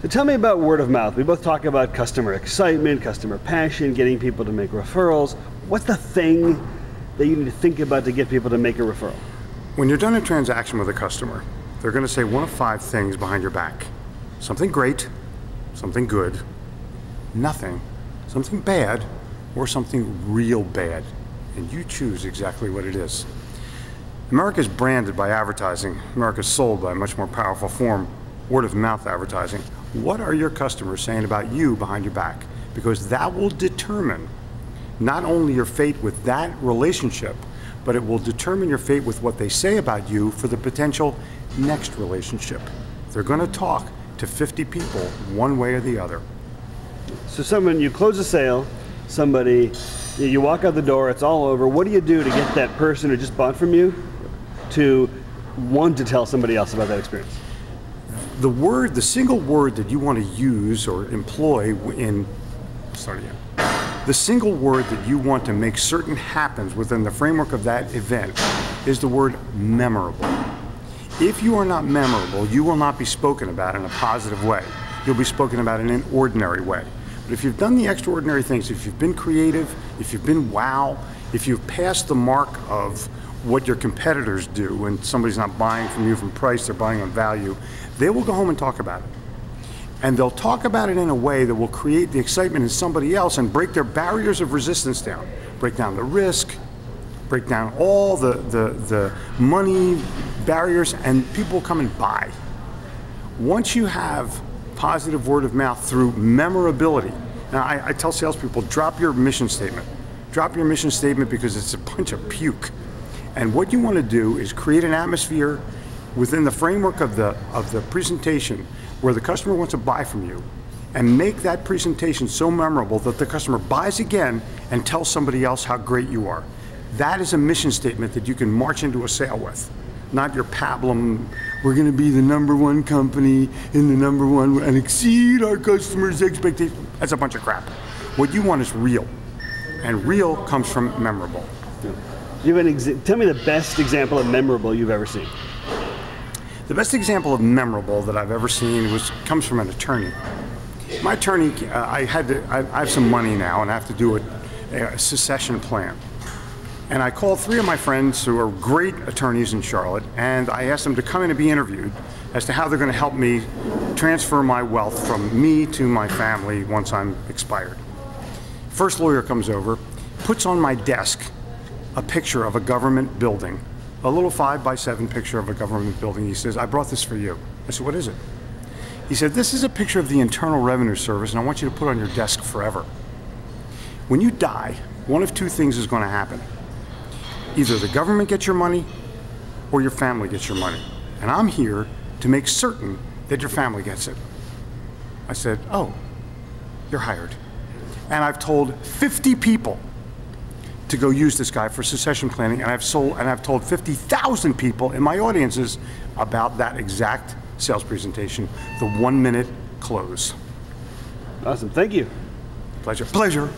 So tell me about word of mouth. We both talk about customer excitement, customer passion, getting people to make referrals. What's the thing that you need to think about to get people to make a referral? When you're done a transaction with a customer, they're going to say one of 5 things behind your back. Something great, something good, nothing, something bad, or something real bad. And you choose exactly what it is. America is branded by advertising. America is sold by a much more powerful form, word of mouth advertising. What are your customers saying about you behind your back? Because that will determine not only your fate with that relationship, but it will determine your fate with what they say about you for the potential next relationship. They're going to talk to 50 people one way or the other. So you close a sale, you walk out the door, it's all over. What do you do to get that person who just bought from you to want to tell somebody else about that experience? The single word that you want to use or employ the single word that you want to make certain happens within the framework of that event is the word memorable. If you are not memorable, you will not be spoken about in a positive way. You'll be spoken about in an ordinary way. But if you've done the extraordinary things, if you've been creative, if you've been wow, if you've passed the mark of what your competitors do when somebody's not buying from you from price, they're buying on value, they will go home and talk about it. And they'll talk about it in a way that will create the excitement in somebody else and break their barriers of resistance down. Break down the risk, break down all the money barriers, and people will come and buy. Once you have positive word of mouth through memorability, now I tell salespeople, drop your mission statement. Drop your mission statement because it's a bunch of puke. And what you want to do is create an atmosphere within the framework of the presentation where the customer wants to buy from you, and make that presentation so memorable that the customer buys again and tells somebody else how great you are. That is a mission statement that you can march into a sale with, not your pablum, we're going to be the #1 company in the #1 and exceed our customers' expectations. That's a bunch of crap. What you want is real, and real comes from memorable. Tell me the best example of memorable you've ever seen. The best example of memorable that I've ever seen comes from an attorney. My attorney, I have some money now and I have to do a succession plan. And I called 3 of my friends who are great attorneys in Charlotte, and I asked them to come in and be interviewed as to how they're going to help me transfer my wealth from me to my family once I'm expired. First lawyer comes over, puts on my desk a picture of a government building, a little 5x7 picture of a government building. He says, I brought this for you. I said, what is it? He said, this is a picture of the Internal Revenue Service, and I want you to put it on your desk forever. When you die, one of 2 things is going to happen. Either the government gets your money or your family gets your money. And I'm here to make certain that your family gets it. I said, oh, you're hired. And I've told 50 people to go use this guy for succession planning, and I've told 50,000 people in my audiences about that exact sales presentation, the 1-minute close. Awesome, thank you. Pleasure. Pleasure.